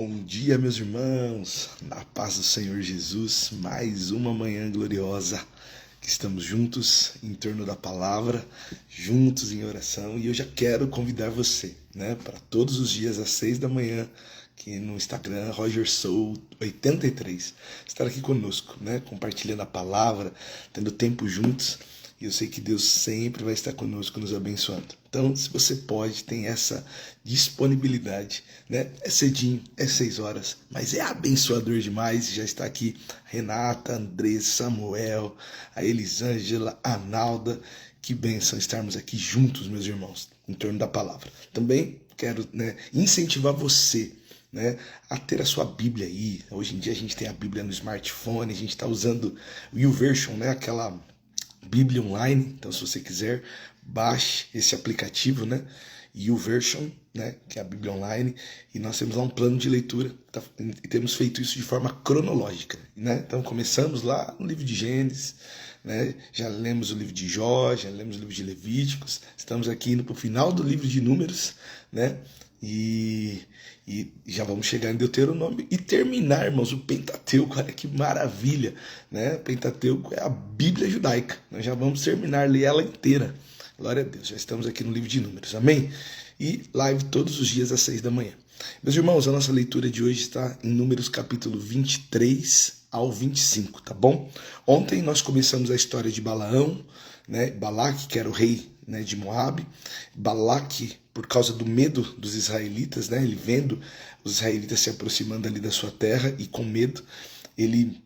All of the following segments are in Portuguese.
Bom dia, meus irmãos, na paz do Senhor Jesus, mais uma manhã gloriosa, que estamos juntos em torno da palavra, juntos em oração, e eu já quero convidar você, para todos os dias às 6 da manhã, aqui no Instagram, RogerSoul83, estar aqui conosco, compartilhando a palavra, tendo tempo juntos. E eu sei que Deus sempre vai estar conosco, nos abençoando. Então, se você pode, tem essa disponibilidade, É cedinho, é 6 horas, mas é abençoador demais. Já está aqui a Renata, Andressa, Samuel, a Elisângela, a Nalda. Que bênção estarmos aqui juntos, meus irmãos, em torno da palavra. Também quero incentivar você, a ter a sua Bíblia aí. Hoje em dia a gente tem a Bíblia no smartphone, a gente está usando o YouVersion, aquela Bíblia online. Então, se você quiser, baixe esse aplicativo, YouVersion, que é a Bíblia online, e nós temos lá um plano de leitura, e temos feito isso de forma cronológica, Então, começamos lá no livro de Gênesis, já lemos o livro de Jó, já lemos o livro de Levíticos, estamos aqui indo para o final do livro de Números, E já vamos chegar em Deuteronômio e terminar, irmãos, o Pentateuco. Olha que maravilha, O Pentateuco é a Bíblia judaica. Nós já vamos terminar, ler ela inteira. Glória a Deus, já estamos aqui no livro de Números, amém? E live todos os dias às 6 da manhã. Meus irmãos, a nossa leitura de hoje está em Números capítulo 23 ao 25, tá bom? Ontem nós começamos a história de Balaão, Balaque, que era o rei de Moabe. Balaque, por causa do medo dos israelitas, ele vendo os israelitas se aproximando ali da sua terra, e com medo, ele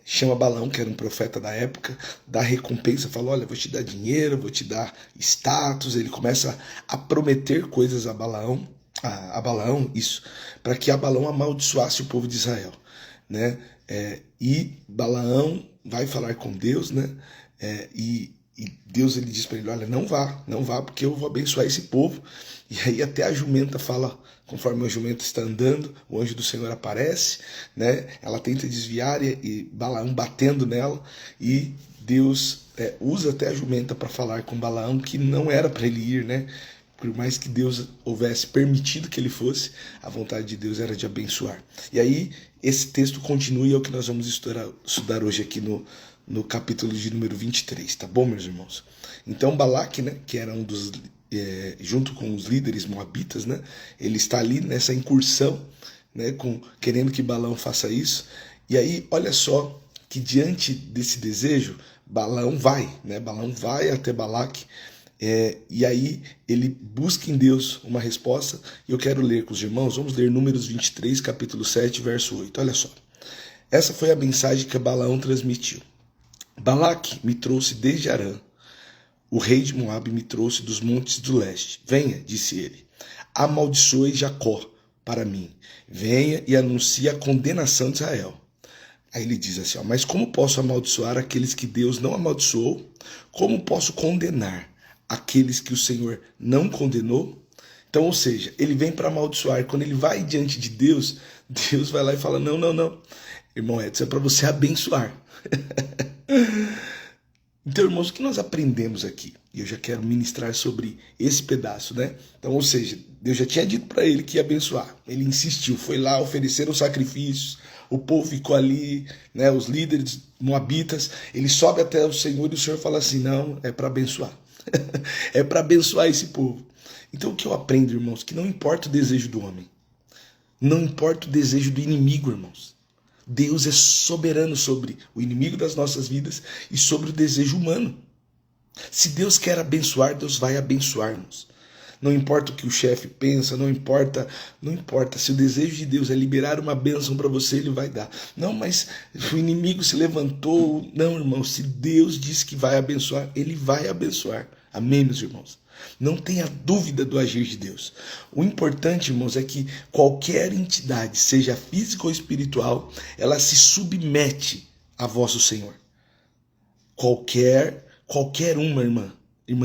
chama Balaão, que era um profeta da época, dá recompensa, fala: olha, vou te dar dinheiro, vou te dar status. Ele começa a prometer coisas a Balaão, isso, para que Balaão amaldiçoasse o povo de Israel, e Balaão vai falar com Deus, e Deus, ele diz para ele: olha, não vá, porque eu vou abençoar esse povo. E aí até a jumenta fala, conforme a jumenta está andando, o anjo do Senhor aparece, ela tenta desviar, e Balaão batendo nela, e Deus usa até a jumenta para falar com Balaão que não era para ele ir, por mais que Deus houvesse permitido que ele fosse, a vontade de Deus era de abençoar. E aí esse texto continua, e é o que nós vamos estudar hoje aqui no capítulo de número 23, tá bom, meus irmãos? Então Balaque, que era um dos, junto com os líderes moabitas, ele está ali nessa incursão, querendo que Balaão faça isso. E aí, olha só, que diante desse desejo, Balaão vai até Balaque, e aí ele busca em Deus uma resposta. E eu quero ler com os irmãos, vamos ler Números 23, capítulo 7, verso 8, olha só. Essa foi a mensagem que Balaão transmitiu: Balaque me trouxe desde Arã, o rei de Moabe me trouxe dos montes do leste. Venha, disse ele, amaldiçoe Jacó para mim. Venha e anuncie a condenação de Israel. Aí ele diz assim: mas como posso amaldiçoar aqueles que Deus não amaldiçoou? Como posso condenar aqueles que o Senhor não condenou? Então, ou seja, ele vem para amaldiçoar. Quando ele vai diante de Deus, Deus vai lá e fala: não. Irmão Edson, é para você abençoar. Então, irmãos, o que nós aprendemos aqui? E eu já quero ministrar sobre esse pedaço, Então, ou seja, Deus já tinha dito para ele que ia abençoar. Ele insistiu, foi lá, ofereceram sacrifícios, o povo ficou ali, os líderes moabitas. Ele sobe até o Senhor, e o Senhor fala assim: não, é para abençoar. É para abençoar esse povo. Então, o que eu aprendo, irmãos? Que não importa o desejo do homem, não importa o desejo do inimigo, irmãos. Deus é soberano sobre o inimigo das nossas vidas e sobre o desejo humano. Se Deus quer abençoar, Deus vai abençoar-nos. Não importa o que o chefe pensa, não importa. Se o desejo de Deus é liberar uma bênção para você, Ele vai dar. Não, mas o inimigo se levantou. Não, irmão, se Deus diz que vai abençoar, Ele vai abençoar. Amém, meus irmãos? Não tenha dúvida do agir de Deus. O importante, irmãos, é que qualquer entidade, seja física ou espiritual, ela se submete a vosso Senhor. Qualquer uma, irmã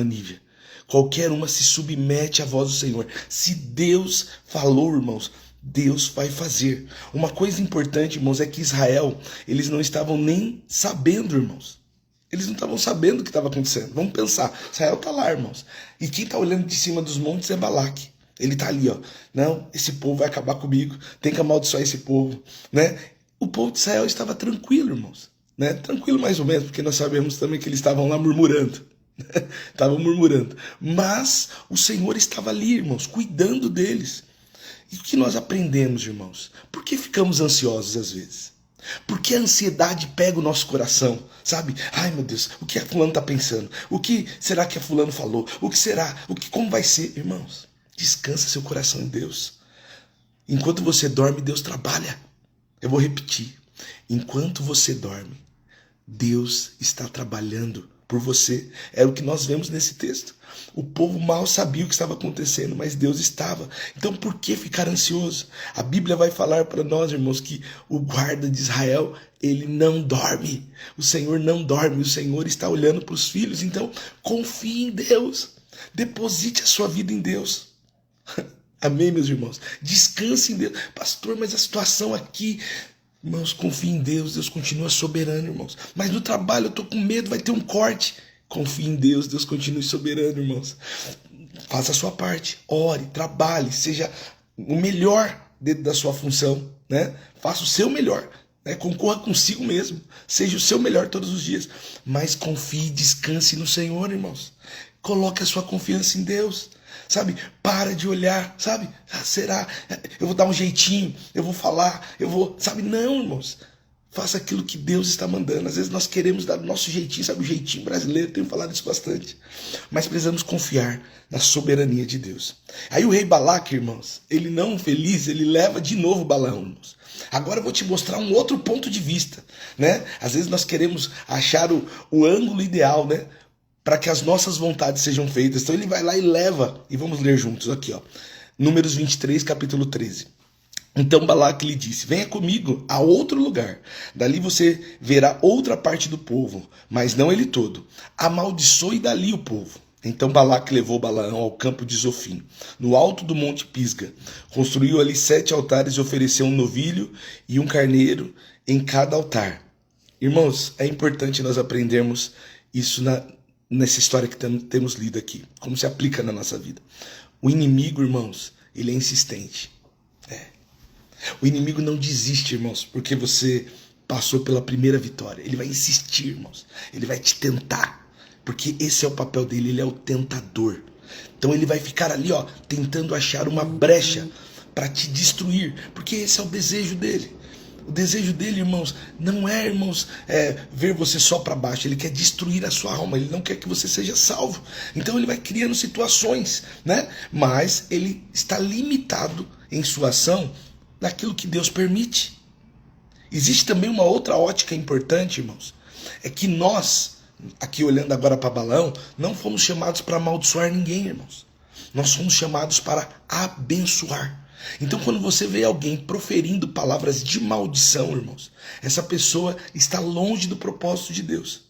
Nívia, qualquer uma se submete à voz do Senhor. Se Deus falou, irmãos, Deus vai fazer. Uma coisa importante, irmãos, é que Israel, eles não estavam nem sabendo, irmãos. Eles não estavam sabendo o que estava acontecendo. Vamos pensar, Israel está lá, irmãos. E quem está olhando de cima dos montes é Balaque. Ele está ali, ó. Não, esse povo vai acabar comigo. Tem que amaldiçoar esse povo, né? O povo de Israel estava tranquilo, irmãos. Né? Tranquilo mais ou menos, porque nós sabemos também que eles estavam lá murmurando. Estavam murmurando. Mas o Senhor estava ali, irmãos, cuidando deles. E o que nós aprendemos, irmãos? Por que ficamos ansiosos às vezes? Porque a ansiedade pega o nosso coração, sabe? Ai, meu Deus, o que a fulano está pensando? O que será que a fulano falou? O que será? Como vai ser? Irmãos, descansa seu coração em Deus. Enquanto você dorme, Deus trabalha. Eu vou repetir. Enquanto você dorme, Deus está trabalhando por você. Era o que nós vemos nesse texto. O povo mal sabia o que estava acontecendo, mas Deus estava. Então por que ficar ansioso? A Bíblia vai falar para nós, irmãos, que o guarda de Israel, ele não dorme. O Senhor não dorme, o Senhor está olhando para os filhos. Então confie em Deus. Deposite a sua vida em Deus. Amém, meus irmãos? Descanse em Deus. Pastor, mas a situação aqui... Irmãos, confie em Deus, Deus continua soberano, irmãos. Mas no trabalho eu estou com medo, vai ter um corte. Confie em Deus, Deus continue soberano, irmãos. Faça a sua parte, ore, trabalhe, seja o melhor dentro da sua função, né? Faça o seu melhor, né? Concorra consigo mesmo, seja o seu melhor todos os dias. Mas confie, descanse no Senhor, irmãos. Coloque a sua confiança em Deus. Sabe, para de olhar, sabe, será, eu vou dar um jeitinho, eu vou falar, eu vou, sabe, não, irmãos, faça aquilo que Deus está mandando. Às vezes nós queremos dar o nosso jeitinho, sabe, o jeitinho brasileiro, tenho falado isso bastante, mas precisamos confiar na soberania de Deus. Aí o rei Balaque, irmãos, ele não feliz, ele leva de novo Balaão, irmãos. Agora eu vou te mostrar um outro ponto de vista, né, às vezes nós queremos achar o ângulo ideal, né, para que as nossas vontades sejam feitas. Então ele vai lá e leva, e vamos ler juntos aqui, ó. Números 23, capítulo 13. Então Balaque lhe disse, venha comigo a outro lugar, dali você verá outra parte do povo, mas não ele todo. Amaldiçoe dali o povo. Então Balaque levou Balaão ao campo de Zofim, no alto do monte Pisga. Construiu ali 7 altares e ofereceu um novilho e um carneiro em cada altar. Irmãos, é importante nós aprendermos isso nessa história que temos lido aqui, como se aplica na nossa vida. O inimigo, irmãos, ele é insistente. O inimigo não desiste, irmãos, porque você passou pela primeira vitória. Ele vai insistir, irmãos. Ele vai te tentar, porque esse é o papel dele, ele é o tentador. Então ele vai ficar ali, ó, tentando achar uma brecha para te destruir, porque esse é o desejo dele. O desejo dele, irmãos, não é, irmãos, ver você só para baixo. Ele quer destruir a sua alma. Ele não quer que você seja salvo. Então ele vai criando situações, né? Mas ele está limitado em sua ação naquilo que Deus permite. Existe também uma outra ótica importante, irmãos. É que nós, aqui olhando agora para Balaão, não fomos chamados para amaldiçoar ninguém, irmãos. Nós fomos chamados para abençoar. Então quando você vê alguém proferindo palavras de maldição, irmãos, essa pessoa está longe do propósito de Deus.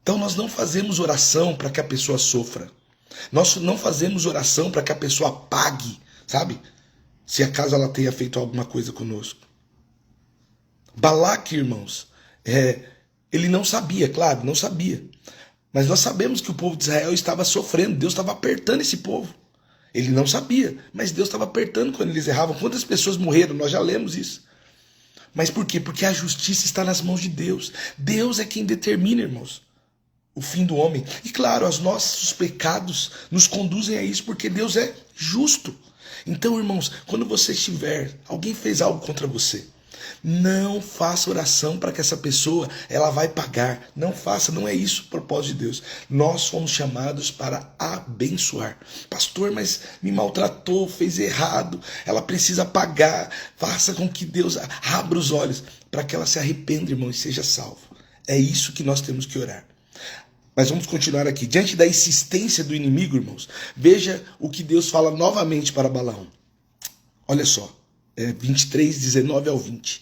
Então nós não fazemos oração para que a pessoa sofra. Nós não fazemos oração para que a pessoa pague, sabe? Se acaso ela tenha feito alguma coisa conosco. Balaque, irmãos, ele não sabia, claro, não sabia. Mas nós sabemos que o povo de Israel estava sofrendo, Deus estava apertando esse povo. Ele não sabia, mas Deus estava apertando quando eles erravam. Quantas pessoas morreram? Nós já lemos isso. Mas por quê? Porque a justiça está nas mãos de Deus. Deus é quem determina, irmãos, o fim do homem. E claro, os nossos pecados nos conduzem a isso, porque Deus é justo. Então, irmãos, quando você alguém fez algo contra você, não faça oração para que essa pessoa, ela vai pagar. Não faça, não é isso o propósito de Deus. Nós fomos chamados para abençoar. Pastor, mas me maltratou, fez errado, ela precisa pagar. Faça com que Deus abra os olhos para que ela se arrependa, irmão, e seja salvo. É isso que nós temos que orar. Mas vamos continuar aqui. Diante da insistência do inimigo, irmãos, veja o que Deus fala novamente para Balaão. Olha só. 23, 19 ao 20.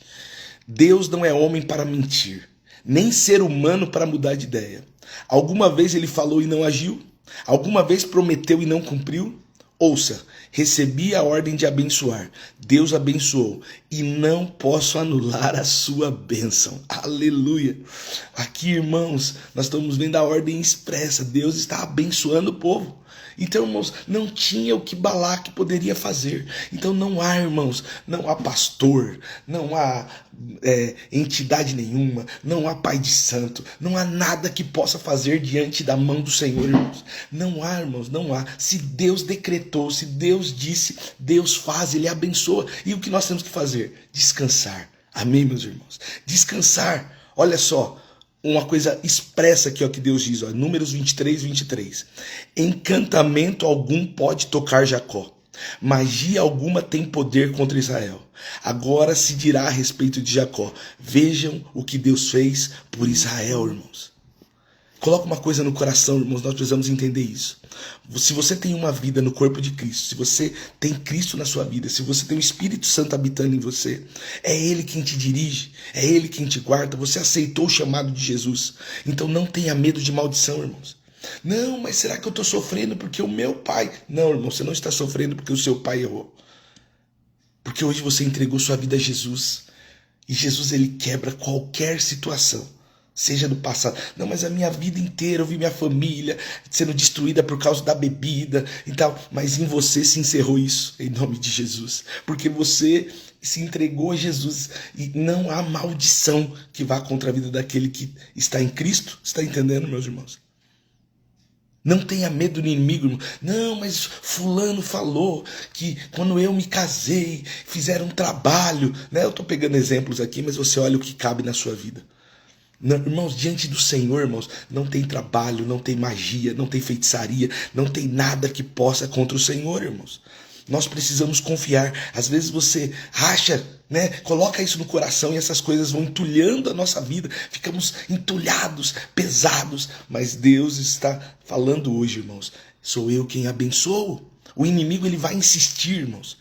Deus não é homem para mentir, nem ser humano para mudar de ideia. Alguma vez ele falou e não agiu? Alguma vez prometeu e não cumpriu? Ouça, recebi a ordem de abençoar. Deus abençoou e não posso anular a sua bênção. Aleluia. Aqui, irmãos, nós estamos vendo a ordem expressa. Deus está abençoando o povo. Então, irmãos, não tinha o que Balaque poderia fazer. Então não há, irmãos, não há pastor, não há entidade nenhuma, não há pai de santo, não há nada que possa fazer diante da mão do Senhor, irmãos. Não há, irmãos, não há. Se Deus decretou, se Deus disse, Deus faz, Ele abençoa. E o que nós temos que fazer? Descansar. Amém, meus irmãos? Descansar. Olha só. Uma coisa expressa aqui, ó, que Deus diz, ó, Números 23, 23. Encantamento algum pode tocar Jacó. Magia alguma tem poder contra Israel. Agora se dirá a respeito de Jacó. Vejam o que Deus fez por Israel, irmãos. Coloca uma coisa no coração, irmãos, nós precisamos entender isso. Se você tem uma vida no corpo de Cristo, se você tem Cristo na sua vida, se você tem o Espírito Santo habitando em você, é Ele quem te dirige, é Ele quem te guarda, você aceitou o chamado de Jesus. Então não tenha medo de maldição, irmãos. Não, mas será que eu estou sofrendo porque o meu pai... Não, irmão, você não está sofrendo porque o seu pai errou. Porque hoje você entregou sua vida a Jesus. E Jesus, Ele quebra qualquer situação. Seja do passado. Não, mas a minha vida inteira eu vi minha família sendo destruída por causa da bebida e tal. Mas em você se encerrou isso, em nome de Jesus. Porque você se entregou a Jesus. E não há maldição que vá contra a vida daquele que está em Cristo. Está entendendo, meus irmãos? Não tenha medo do inimigo, irmão. Não, mas fulano falou que quando eu me casei, fizeram um trabalho. Né? Eu estou pegando exemplos aqui, mas você olha o que cabe na sua vida. Não, irmãos, diante do Senhor, irmãos, não tem trabalho, não tem magia, não tem feitiçaria, não tem nada que possa contra o Senhor, irmãos. Nós precisamos confiar. Às vezes você acha, né? Coloca isso no coração e essas coisas vão entulhando a nossa vida. Ficamos entulhados, pesados. Mas Deus está falando hoje, irmãos. Sou eu quem abençoo. O inimigo, ele vai insistir, irmãos.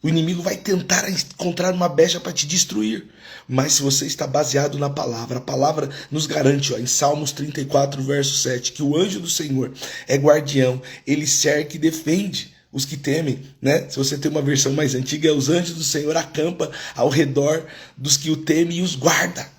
O inimigo vai tentar encontrar uma brecha para te destruir. Mas se você está baseado na palavra, a palavra nos garante, ó, em Salmos 34, verso 7, que o anjo do Senhor é guardião, ele cerca e defende os que temem, né? Se você tem uma versão mais antiga, é os anjos do Senhor acampa ao redor dos que o temem e os guarda.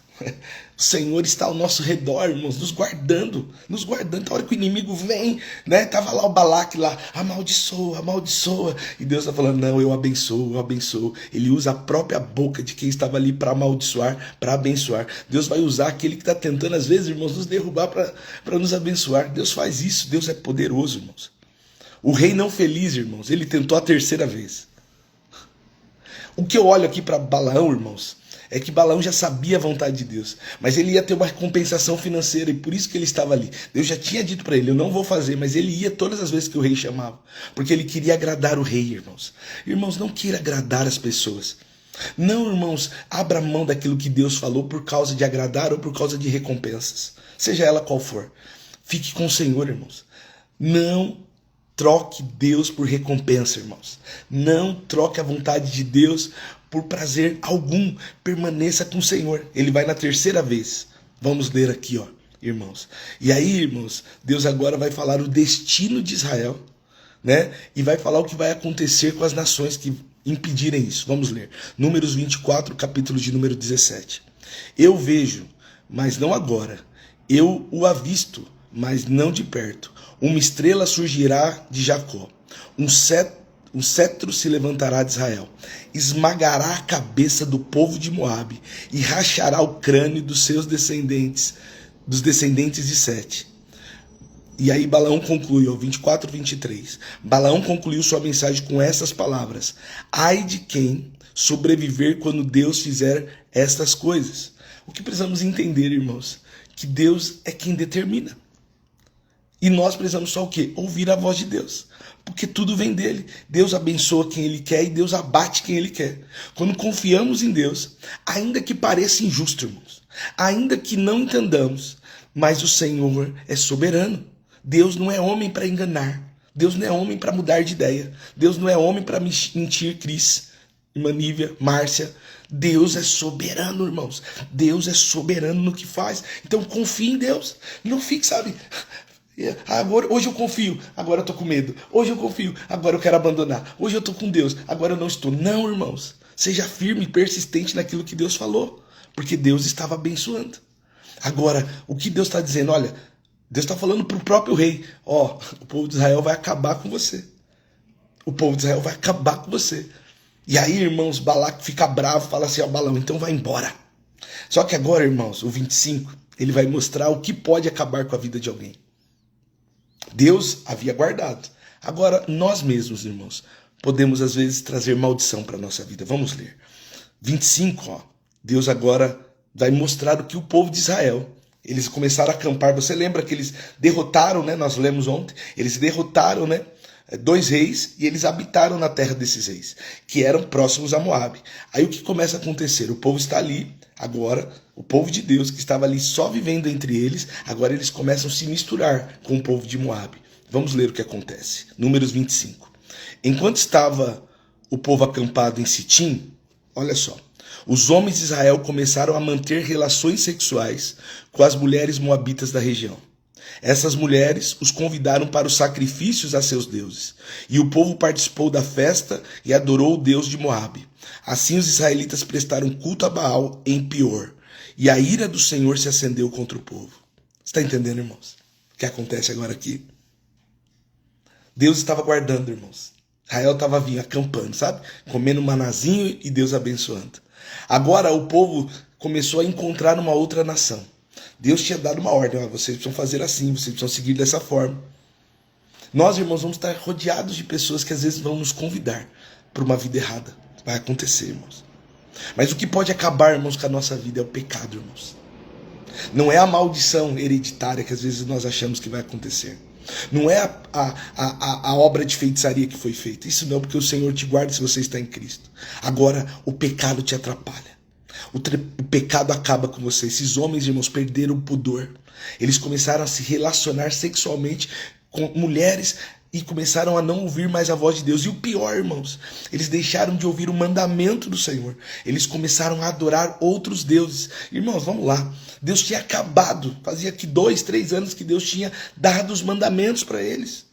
O Senhor está ao nosso redor, irmãos, nos guardando. A hora que o inimigo vem, né? Tava lá o Balaque lá, amaldiçoa, amaldiçoa. E Deus está falando, não, eu abençoo, eu abençoo. Ele usa a própria boca de quem estava ali para amaldiçoar, para abençoar. Deus vai usar aquele que está tentando, às vezes, irmãos, nos derrubar para nos abençoar. Deus faz isso, Deus é poderoso, irmãos. O rei não feliz, irmãos, ele tentou a terceira vez. O que eu olho aqui para Balaão, irmãos, é que Balaão já sabia a vontade de Deus, mas ele ia ter uma compensação financeira e por isso que ele estava ali. Deus já tinha dito para ele, eu não vou fazer, mas ele ia todas as vezes que o rei chamava, porque ele queria agradar o rei, irmãos. Irmãos, não queira agradar as pessoas. Não, irmãos, abra mão daquilo que Deus falou por causa de agradar ou por causa de recompensas, seja ela qual for. Fique com o Senhor, irmãos. Não troque Deus por recompensa, irmãos. Não troque a vontade de Deus por prazer algum. Permaneça com o Senhor. Ele vai na terceira vez. Vamos ler aqui, ó, irmãos. E aí, irmãos, Deus agora vai falar o destino de Israel, né? E vai falar o que vai acontecer com as nações que impedirem isso. Vamos ler. Números 24, capítulo de número 17. Eu vejo, mas não agora. Eu o avisto, mas não de perto. Uma estrela surgirá de Jacó, um cetro se levantará de Israel, esmagará a cabeça do povo de Moabe e rachará o crânio dos seus descendentes, dos descendentes de Sete. E aí Balaão conclui, ó, 24, 23. Balaão concluiu sua mensagem com essas palavras: ai de quem sobreviver quando Deus fizer estas coisas. O que precisamos entender, irmãos? Que Deus é quem determina. E nós precisamos só o quê? Ouvir a voz de Deus. Porque tudo vem dele. Deus abençoa quem ele quer e Deus abate quem ele quer. Quando confiamos em Deus, ainda que pareça injusto, irmãos, ainda que não entendamos, mas o Senhor é soberano. Deus não é homem para enganar. Deus não é homem para mudar de ideia. Deus não é homem para mentir, Cris, irmã Nívia, Márcia. Deus é soberano, irmãos. Deus é soberano no que faz. Então confie em Deus. Não fique, sabe... Agora, hoje eu confio, agora eu tô com medo. Hoje eu confio, agora eu quero abandonar. Hoje eu tô com Deus, agora eu não estou. Não, irmãos. Seja firme e persistente naquilo que Deus falou, porque Deus estava abençoando. Agora, o que Deus está dizendo? Olha, Deus está falando para o próprio rei, ó, o povo de Israel vai acabar com você. O povo de Israel vai acabar com você. E aí, irmãos, Balaque fica bravo, fala assim, ó, Balaão, então vai embora. Só que agora, irmãos, o 25, ele vai mostrar o que pode acabar com a vida de alguém. Deus havia guardado. Agora, nós mesmos, irmãos, podemos às vezes trazer maldição para a nossa vida. Vamos ler. 25, ó. Deus agora vai mostrar o que o povo de Israel, eles começaram a acampar. Você lembra que eles derrotaram, né? Nós lemos ontem. Eles derrotaram, né? 2 reis e eles habitaram na terra desses reis, que eram próximos a Moabe. Aí o que começa a acontecer? O povo está ali, agora, o povo de Deus que estava ali só vivendo entre eles, agora eles começam a se misturar com o povo de Moabe. Vamos ler o que acontece. Números 25. Enquanto estava o povo acampado em Sitim, olha só, os homens de Israel começaram a manter relações sexuais com as mulheres moabitas da região. Essas mulheres os convidaram para os sacrifícios a seus deuses, e o povo participou da festa e adorou o Deus de Moabe. Assim os israelitas prestaram culto a Baal em Pior, e a ira do Senhor se acendeu contra o povo. Está entendendo, irmãos? O que acontece agora aqui? Deus estava guardando, irmãos. Israel estava vindo, acampando, sabe? Comendo manazinho e Deus abençoando. Agora o povo começou a encontrar uma outra nação. Deus tinha dado uma ordem, ó, vocês precisam fazer assim, vocês precisam seguir dessa forma. Nós, irmãos, vamos estar rodeados de pessoas que às vezes vão nos convidar para uma vida errada. Vai acontecer, irmãos. Mas o que pode acabar, irmãos, com a nossa vida é o pecado, irmãos. Não é a maldição hereditária que às vezes nós achamos que vai acontecer. Não é a obra de feitiçaria que foi feita. Isso não, porque o Senhor te guarda se você está em Cristo. Agora, o pecado te atrapalha. O pecado acaba com você. Esses homens, irmãos, perderam o pudor. Eles começaram a se relacionar sexualmente com mulheres e começaram a não ouvir mais a voz de Deus. E o pior, irmãos, eles deixaram de ouvir o mandamento do Senhor. Eles começaram a adorar outros deuses. Irmãos, vamos lá. Deus tinha acabado. Fazia aqui 2, 3 anos que Deus tinha dado os mandamentos para eles.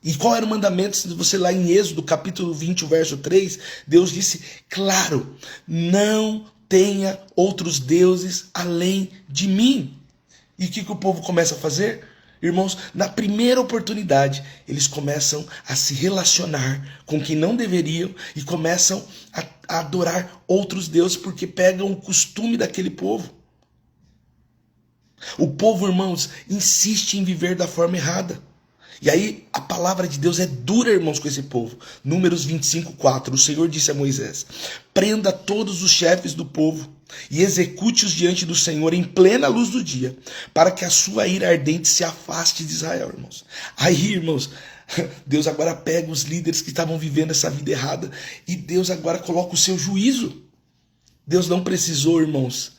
E qual era o mandamento? Se você lá em Êxodo, capítulo 20, o verso 3, Deus disse, claro, não tenha outros deuses além de mim. E o que o povo começa a fazer? Irmãos, na primeira oportunidade, eles começam a se relacionar com quem não deveriam e começam a adorar outros deuses porque pegam o costume daquele povo. O povo, irmãos, insiste em viver da forma errada. E aí a palavra de Deus é dura, irmãos, com esse povo. Números 25, 4. O Senhor disse a Moisés, prenda todos os chefes do povo e execute-os diante do Senhor em plena luz do dia, para que a sua ira ardente se afaste de Israel, irmãos. Aí, irmãos, Deus agora pega os líderes que estavam vivendo essa vida errada e Deus agora coloca o seu juízo. Deus não precisou, irmãos,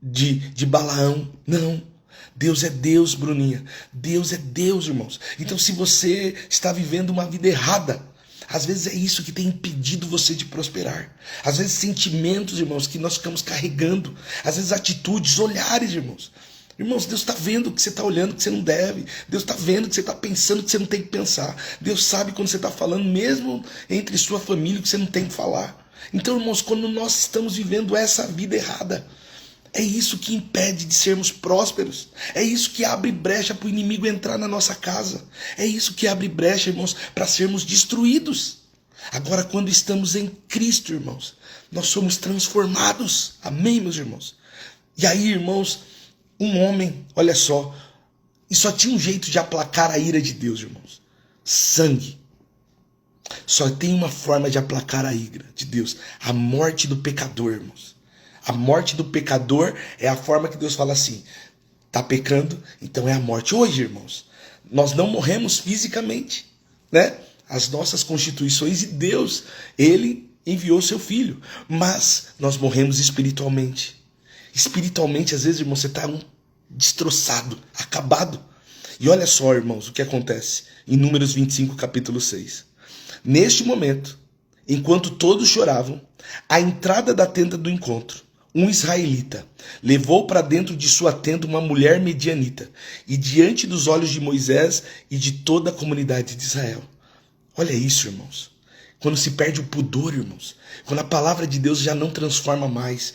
de Balaão, não. Deus é Deus, Bruninha. Deus é Deus, irmãos. Então, se você está vivendo uma vida errada, às vezes é isso que tem impedido você de prosperar. Às vezes sentimentos, irmãos, que nós ficamos carregando. Às vezes atitudes, olhares, irmãos. Irmãos, Deus está vendo que você está olhando que você não deve. Deus está vendo que você está pensando que você não tem que pensar. Deus sabe quando você está falando, mesmo entre sua família, que você não tem que falar. Então, irmãos, quando nós estamos vivendo essa vida errada, é isso que impede de sermos prósperos. É isso que abre brecha para o inimigo entrar na nossa casa. É isso que abre brecha, irmãos, para sermos destruídos. Agora, quando estamos em Cristo, irmãos, nós somos transformados. Amém, meus irmãos? E aí, irmãos, um homem, olha só, e só tinha um jeito de aplacar a ira de Deus, irmãos. Sangue. Só tem uma forma de aplacar a ira de Deus. A morte do pecador, irmãos. A morte do pecador é a forma que Deus fala assim, tá pecando, então é a morte. Hoje, irmãos, nós não morremos fisicamente, né? As nossas constituições e Deus, Ele enviou seu Filho, mas nós morremos espiritualmente. Espiritualmente, às vezes, irmão, você está destroçado, acabado. E olha só, irmãos, o que acontece em Números 25, capítulo 6. Neste momento, enquanto todos choravam, à entrada da tenda do encontro, um israelita levou para dentro de sua tenda uma mulher medianita, e diante dos olhos de Moisés e de toda a comunidade de Israel. Olha isso, irmãos. Quando se perde o pudor, irmãos. Quando a palavra de Deus já não transforma mais.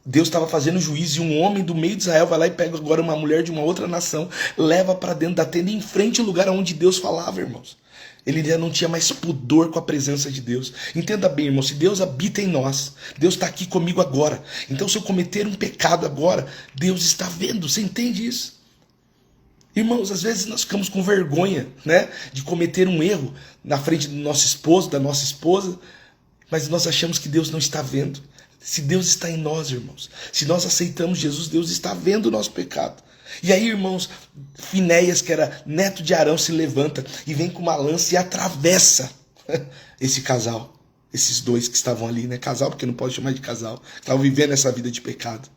Deus estava fazendo juízo e um homem do meio de Israel vai lá e pega agora uma mulher de uma outra nação, leva para dentro da tenda, em frente ao lugar onde Deus falava, irmãos. Ele já não tinha mais pudor com a presença de Deus. Entenda bem, irmão, se Deus habita em nós, Deus está aqui comigo agora. Então, se eu cometer um pecado agora, Deus está vendo. Você entende isso? Irmãos, às vezes nós ficamos com vergonha, né, de cometer um erro na frente do nosso esposo, da nossa esposa, mas nós achamos que Deus não está vendo. Se Deus está em nós, irmãos, se nós aceitamos Jesus, Deus está vendo o nosso pecado. E aí, irmãos, Finéias, que era neto de Arão, se levanta e vem com uma lança e atravessa esse casal, esses dois que estavam ali, né? Casal, porque não pode chamar de casal, estavam vivendo essa vida de pecado.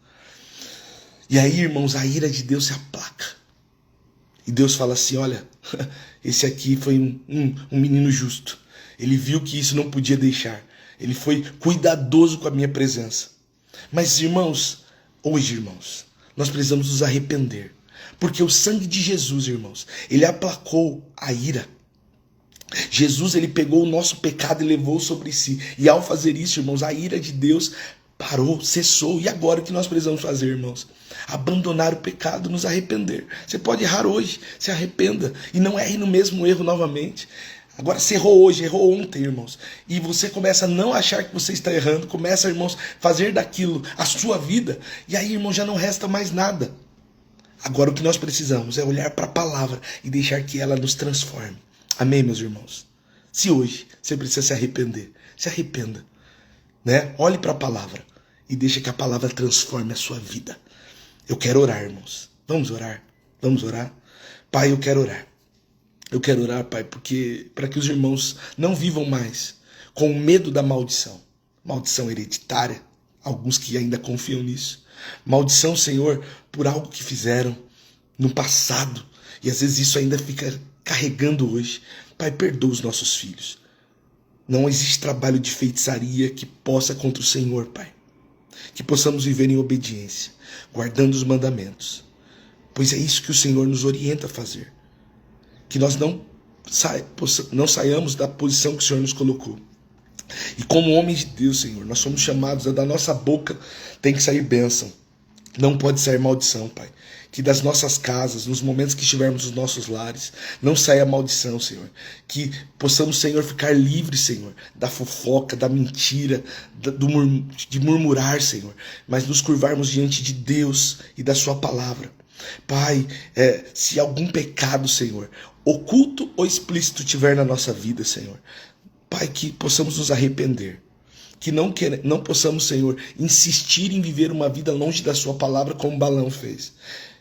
E aí, irmãos, a ira de Deus se aplaca. E Deus fala assim, olha, esse aqui foi um menino justo. Ele viu que isso não podia deixar. Ele foi cuidadoso com a minha presença. Mas, irmãos, hoje, irmãos, nós precisamos nos arrepender. Porque o sangue de Jesus, irmãos, ele aplacou a ira. Jesus, ele pegou o nosso pecado e levou sobre si. E ao fazer isso, irmãos, a ira de Deus parou, cessou. E agora o que nós precisamos fazer, irmãos? Abandonar o pecado, nos arrepender. Você pode errar hoje, se arrependa. E não erre no mesmo erro novamente. Agora, você errou hoje, errou ontem, irmãos. E você começa a não achar que você está errando. Começa, irmãos, a fazer daquilo a sua vida. E aí, irmão, já não resta mais nada. Agora, o que nós precisamos é olhar para a palavra e deixar que ela nos transforme. Amém, meus irmãos? Se hoje você precisa se arrepender, se arrependa. Né? Olhe para a palavra e deixe que a palavra transforme a sua vida. Eu quero orar, irmãos. Vamos orar? Vamos orar? Pai, eu quero orar. Eu quero orar, Pai, porque para que os irmãos não vivam mais com o medo da maldição. Maldição hereditária, alguns que ainda confiam nisso. Maldição, Senhor, por algo que fizeram no passado. E às vezes isso ainda fica carregando hoje. Pai, perdoa os nossos filhos. Não existe trabalho de feitiçaria que possa contra o Senhor, Pai. Que possamos viver em obediência, guardando os mandamentos. Pois é isso que o Senhor nos orienta a fazer. Que nós não saiamos da posição que o Senhor nos colocou. E como homens de Deus, Senhor, nós somos chamados a da nossa boca tem que sair bênção. Não pode sair maldição, Pai. Que das nossas casas, nos momentos que estivermos nos nossos lares, não saia maldição, Senhor. Que possamos, Senhor, ficar livres, Senhor, da fofoca, da mentira, de murmurar, Senhor. Mas nos curvarmos diante de Deus e da sua palavra. Pai, se algum pecado, Senhor, oculto ou explícito tiver na nossa vida, Senhor, Pai, que possamos nos arrepender. Que não possamos, Senhor, insistir em viver uma vida longe da sua palavra como Balaão fez.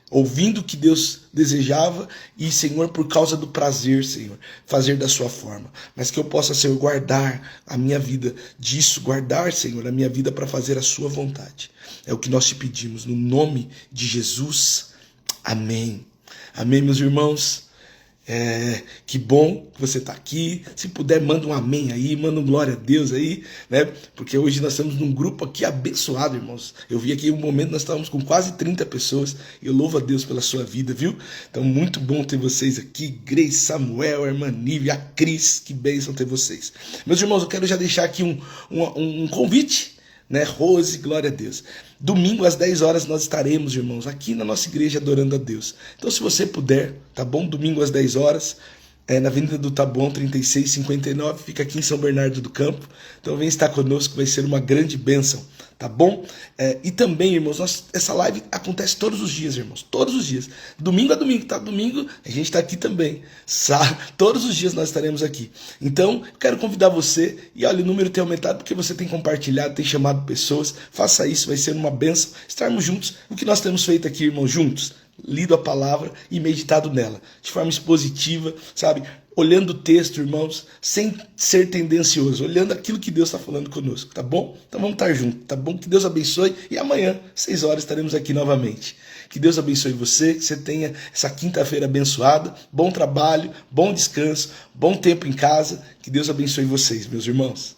Ouvindo o que Deus desejava e, Senhor, por causa do prazer, Senhor, fazer da sua forma. Mas que eu possa, Senhor, guardar a minha vida disso, guardar, Senhor, a minha vida para fazer a sua vontade. É o que nós te pedimos, no nome de Jesus. Amém. Amém, meus irmãos. Que bom que você está aqui. Se puder, manda um amém aí, manda um glória a Deus aí, né? Porque hoje nós estamos num grupo aqui abençoado, irmãos. Eu vi aqui um momento, nós estávamos com quase 30 pessoas. E eu louvo a Deus pela sua vida, viu? Então, muito bom ter vocês aqui. Grace, Samuel, a irmã Nívia, a Cris, que bênção ter vocês. Meus irmãos, eu quero já deixar aqui um convite, né? Rose, glória a Deus. Domingo às 10 horas nós estaremos, irmãos, aqui na nossa igreja adorando a Deus. Então, se você puder, tá bom? Domingo às 10 horas, na Avenida do Taboão, 3659, fica aqui em São Bernardo do Campo. Então, vem estar conosco, vai ser uma grande bênção, tá bom? E também, irmãos, essa live acontece todos os dias, irmãos, todos os dias. Domingo a domingo, tá? Domingo a gente está aqui também. Todos os dias nós estaremos aqui. Então, eu quero convidar você, e olha, o número tem aumentado porque você tem compartilhado, tem chamado pessoas. Faça isso, vai ser uma bênção estarmos juntos. O que nós temos feito aqui, irmãos, juntos? Lido a palavra e meditado nela, de forma expositiva, sabe? Olhando o texto, irmãos, sem ser tendencioso, olhando aquilo que Deus está falando conosco, tá bom? Então vamos estar juntos, tá bom? Que Deus abençoe e amanhã, 6 horas, estaremos aqui novamente. Que Deus abençoe você, que você tenha essa quinta-feira abençoada, bom trabalho, bom descanso, bom tempo em casa, que Deus abençoe vocês, meus irmãos.